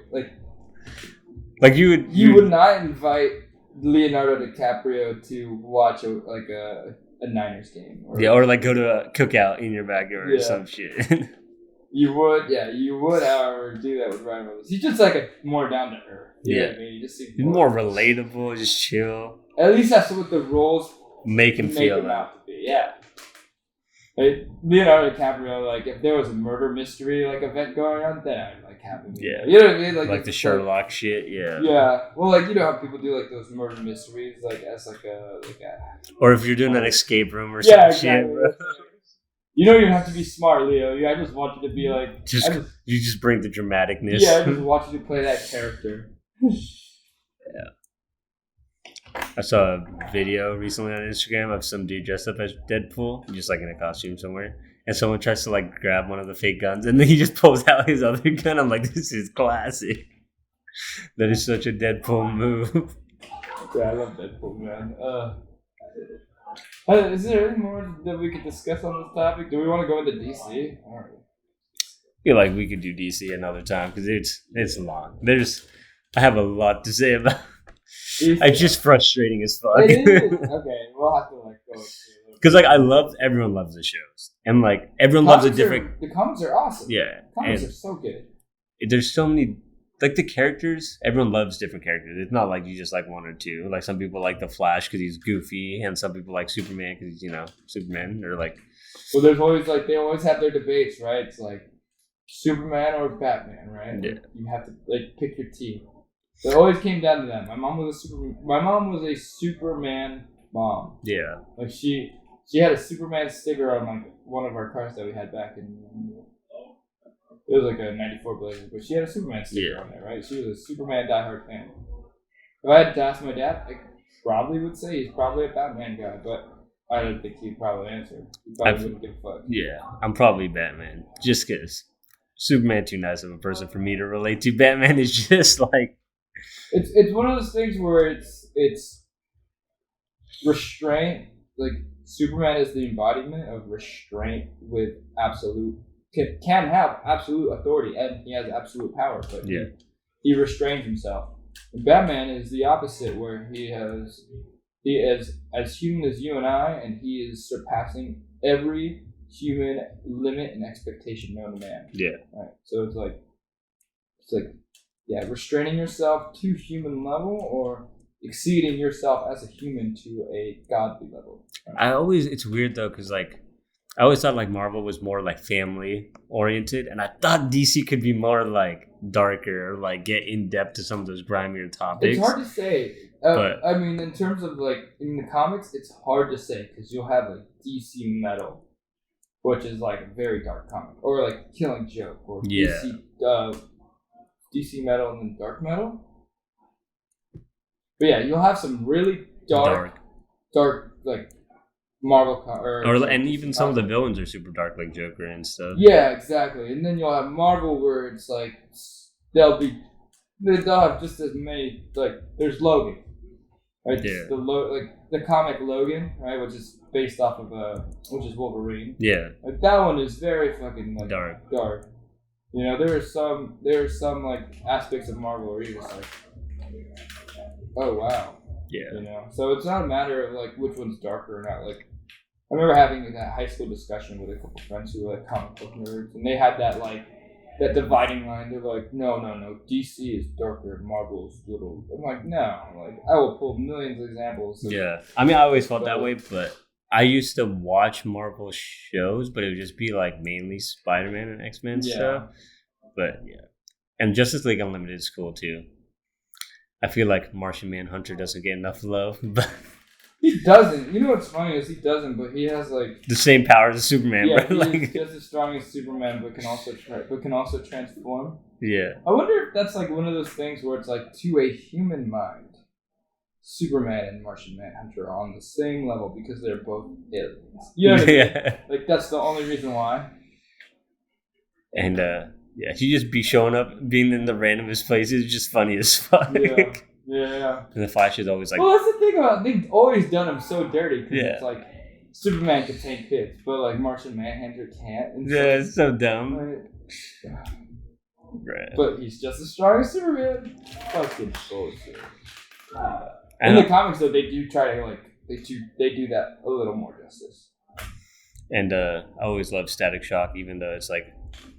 Like you would not invite Leonardo DiCaprio to watch a Niners game. Or like go to a cookout in your backyard or some shit. You would, however, do that with Ryan Reynolds. He's just like a more down to earth. You know what I mean? He just seems he's more relatable, just chill. At least that's what the roles make him out to be. Yeah. Like, Leonardo DiCaprio, like if there was a murder mystery like event going on, then I'd like have him. Yeah. You know what I mean? Like the Sherlock shit. Yeah. Yeah. Well, like you know how people do like those murder mysteries, like as like a. Or if you're doing an escape room or some shit. You don't even have to be smart, Leo. I just want you to be like. You just bring the dramaticness. Yeah, I just want you to play that character. Yeah. I saw a video recently on Instagram of some dude dressed up as Deadpool, just like in a costume somewhere. And someone tries to like grab one of the fake guns, and then he just pulls out his other gun. I'm like, this is classic. That is such a Deadpool move. Yeah, I love Deadpool, man. Is there any more that we could discuss on this topic? Do we want to go into DC? I feel like we could do DC another time because it's long. I have a lot to say about. It's just frustrating as fuck. It is. Okay, we'll have to like go. Because like everyone loves the shows, and like everyone loves a different. The comics are awesome. Yeah, comics are so good. There's so many. Like the characters, everyone loves different characters. It's not like you just like one or two. Like some people like the Flash because he's goofy, and some people like Superman because he's Superman or like. Well, there's always like they always have their debates, right? It's like Superman or Batman, right? Yeah. You have to like pick your team. So it always came down to that. My mom was a Superman mom. Yeah. Like she had a Superman sticker on like one of our cars that we had back in. It was like a '94 Blazer, but she had a Superman sticker on there, right? She was a Superman diehard fan. If I had to ask my dad, I probably would say he's probably a Batman guy, but I don't think he'd probably answer. He probably wouldn't give a fuck. Yeah, I'm probably Batman, just because Superman too nice of a person for me to relate to. Batman is just like it's one of those things where it's restraint. Like Superman is the embodiment of restraint with absolute. Can have absolute authority and he has absolute power, but he restrains himself. And Batman is the opposite, where he is as human as you and I, and he is surpassing every human limit and expectation known to man. Yeah. Right. So it's like restraining yourself to human level or exceeding yourself as a human to a godly level. Right? It's weird though, because like. I always thought like Marvel was more like family oriented, and I thought DC could be more like darker or like get in depth to some of those grimier topics. It's hard to say. But I mean, in terms of like in the comics, it's hard to say because you'll have like DC Metal, which is like a very dark comic, or like Killing Joke, or DC Metal and then Dark Metal. But yeah, you'll have some really dark like. Marvel and even some of the villains are super dark, like Joker and stuff. Yeah, exactly. And then you'll have Marvel where it's like they'll have just as many. Like there's Logan, right? Yeah. The comic Logan, right, which is based off of which is Wolverine. Yeah. Like that one is very fucking like dark. You know, there are some like aspects of Marvel where you're just like, oh wow. Yeah. You know, so it's not a matter of like which one's darker or not. Like, I remember having that high school discussion with a couple friends who were like comic book nerds, and they had that dividing line. They're like, no, DC is darker and Marvel is little. I'm like, no, like I will pull millions of examples. Yeah, I mean, I always felt that way, but I used to watch Marvel shows, but it would just be like mainly Spider-Man and X-Men stuff. But yeah, and Justice League Unlimited is cool too. I feel like Martian Manhunter doesn't get enough love, but He doesn't. You know what's funny is he doesn't, but he has like the same powers as Superman, yeah, bro. he's just as strong as Superman, but can also transform. Yeah. I wonder if that's like one of those things where it's like to a human mind, Superman and Martian Manhunter are on the same level because they're both aliens. You know what I mean? Yeah. Like that's the only reason why. And yeah, he just be showing up, being in the randomest places, just funny as fuck. Yeah. And the Flash is always like, well, that's the thing about they've always done him so dirty because Yeah. it's like Superman can take hits, but like Martian Manhunter can't. And yeah, it's so dumb. like, Right. but he's just as strong as Superman. Fucking bullshit. And In the comics, though, they do try to like they do that a little more justice. And I always love Static Shock, even though it's like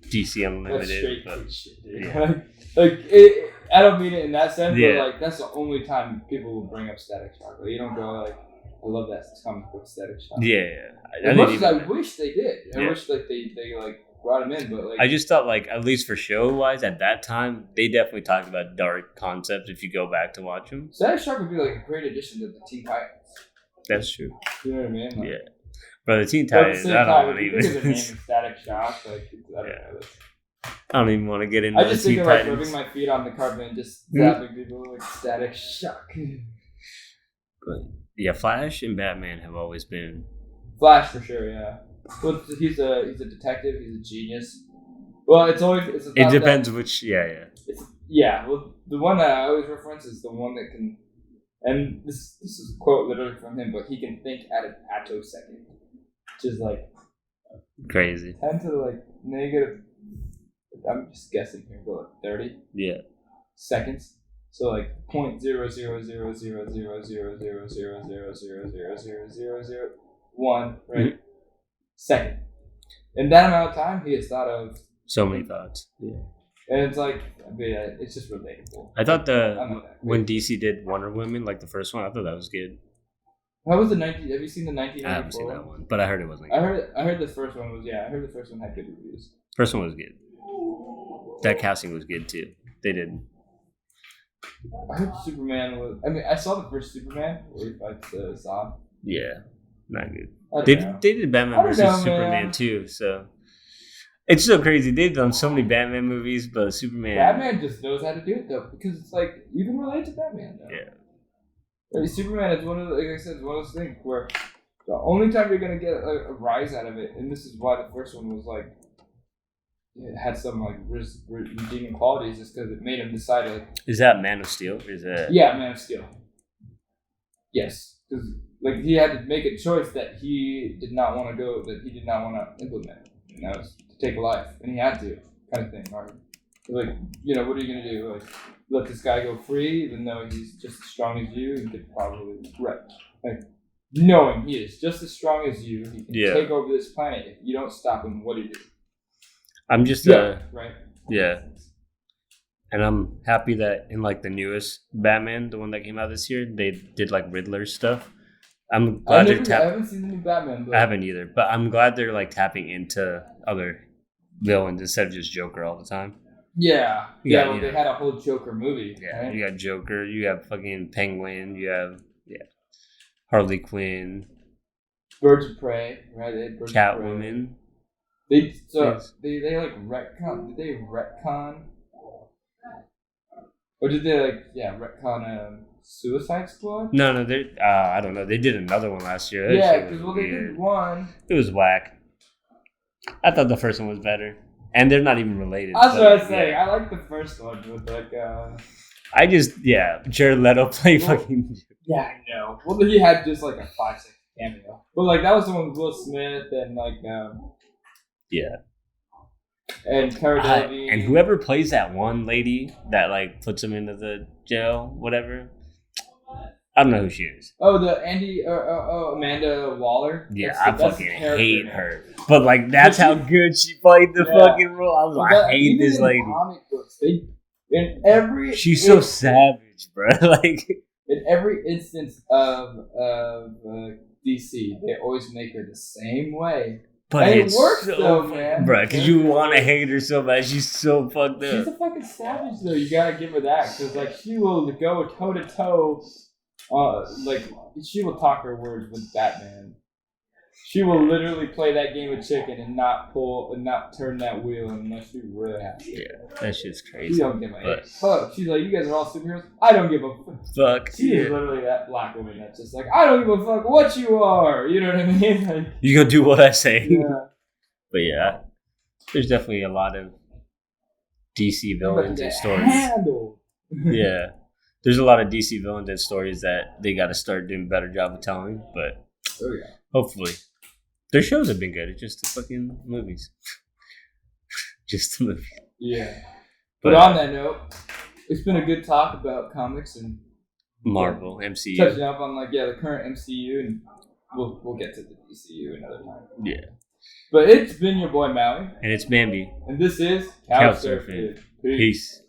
DC Unlimited. That's straight But, kid shit, dude. yeah. like it, I don't mean it in that sense, Yeah. but like that's the only time people will bring up Static Shock. Like, you don't go like, I love that comic book Static Shock. yeah. As much as I even- wish they did, I Yeah. wish like they like brought him in, but like I just thought, like, at least for show wise, at that time, they definitely talked about dark concepts if you go back to watch them. Static Shock would be like a great addition to the Teen Titans. That's true. You know what I mean? Like, Yeah. But the Teen But at the Titans, same I time, don't if you think of the even. name of Static Shock, like I don't Yeah. know. I don't even want to get into I the just Teen think of like Titans. rubbing my feet on the carpet and just zapping people like Static Shock. But yeah, Flash and Batman have always been. Flash for sure, yeah. Well, he's a detective. He's a genius. Well, it's It depends which. Yeah. Well, the one that I always reference is the one that can, and this is a quote literally from him, but he can think at an attosecond, which is like Crazy. 10 to like negative. I'm just guessing here, but like 30 Yeah. seconds. So like 0.000000000000000001 right second. In that amount of time, he has thought of, So many thoughts. Yeah. and it's like, I mean, it's just relatable. I thought I'm not that when DC did Wonder Woman, like the first one, I thought that was good. How was the 19? Have you seen the 1994? I haven't seen that one, but I heard it wasn't. I Good. heard the first one was I heard the first one had good reviews. First one was good. That casting was good too. They did. I heard Superman was. I mean, I saw the first Superman where he fights Zod. Yeah, not good. I don't They know. did I Batman don't versus know, Superman man. too, so it's so crazy. They've done so many Batman movies, but Superman. Batman just knows how to do it though, because it's like you can relate to Batman though. Yeah. Like, Superman is one of the, like I said, it's one of those things where the only time you're gonna get a rise out of it, and this is why the first one was like it had some like redeeming qualities, is because it made him decide like, Is that Man of Steel? Or is that? yeah, Man of Steel. Yes, because like he had to make a choice that he did not want to implement, and that was to take a life, and he had to, kind of thing. Or like, you know, what are you gonna do? Like, let this guy go free, even though he's just as strong as you, and could probably wreck. Like, knowing he is just as strong as you, he can Yeah. take over this planet. If you don't stop him, what do you do? I'm just Right. yeah. And I'm happy that in like the newest Batman, the one that came out this year, they did like Riddler stuff. I'm glad I they're haven't seen the new Batman. But I haven't either, but I'm glad they're like tapping into other villains instead of just Joker all the time. Yeah. Yeah, Well, yeah. they had a whole Joker movie. Yeah, Right? you got Joker, you have fucking Penguin, you have Harley Quinn, Birds of Prey, right? They had Birds of Prey. Catwoman. Yes. They like retcon. Did they retcon? Or did they like retcon Suicide Squad? No, they. I don't know. They did another one last year. That Yeah, shit was because they weird. did one. It was whack. I thought the first one was better, and they're not even related. That's so, what I was saying. yeah. I like the first one with like. I just Jared Leto played Well- fucking. Yeah, I know. Well, he had just like a 5-second cameo, but like that was the one with Will Smith and like Yeah. and Cara Delevingne. And whoever plays that one lady that like puts him into the jail, whatever. I don't know who she is. Oh, the Amanda Waller. Yeah, That's I the fucking character hate name. her. But like that's But how good she played the Yeah. fucking role. I was like, I hate Even this in lady. Comic books, they in every She's so instance- savage, bro. Like in every instance of DC, they always make her the same way. but And it it's works, so though, fucking- man. Bro, because you want to hate her so bad. She's so fucked She's up. a fucking savage, though. You gotta give her that, because like she will go toe to toe Like she will talk her words with Batman. She will literally play that game of chicken and not turn that wheel unless she really has to. Yeah, that shit's She crazy. don't give a fuck. She's like, you guys are all superheroes. I don't give a Fuck. She is literally that black woman that's just like, I don't give a fuck what you are. You know what I mean? Like, You gonna do what I say? yeah. But yeah, there's definitely a lot of DC villains and stories. Handled. Yeah, there's a lot of DC villains and stories that they got to start doing a better job of telling. But Oh yeah. hopefully, their shows have been good. It's just the fucking movies. Just the movie. Yeah. But on that note, it's been a good talk about comics and Marvel, MCU. touching up on the current MCU, and we'll get to the DCU another time. Yeah. But it's been your boy Maui, And it's Bambi. and this is Couch Couch Surfing. Surfing. Peace.